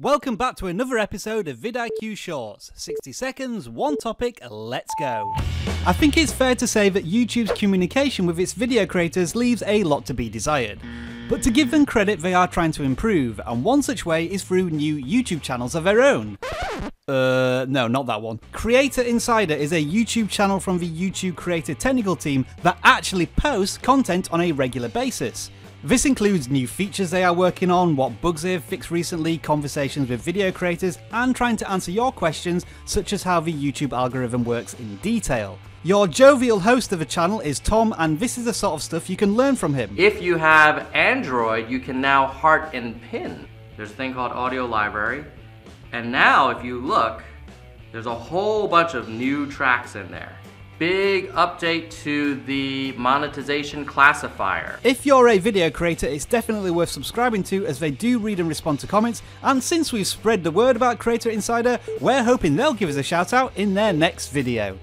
Welcome back to another episode of vidIQ Shorts. 60 seconds, one topic, let's go. I think it's fair to say that YouTube's communication with its video creators leaves a lot to be desired. But to give them credit, they are trying to improve, and one such way is through new YouTube channels of their own. No, not that one. Creator Insider is a YouTube channel from the YouTube creator technical team that actually posts content on a regular basis. This includes new features they are working on, what bugs they have fixed recently, conversations with video creators, and trying to answer your questions such as how the YouTube algorithm works in detail. Your jovial host of the channel is Tom, and this is the sort of stuff you can learn from him. If you have Android, you can now heart and pin. There's a thing called Audio Library, and now if you look, there's a whole bunch of new tracks in there. Big update to the monetization classifier. If you're a video creator, it's definitely worth subscribing to, as they do read and respond to comments, and since we've spread the word about Creator Insider, we're hoping they'll give us a shout out in their next video.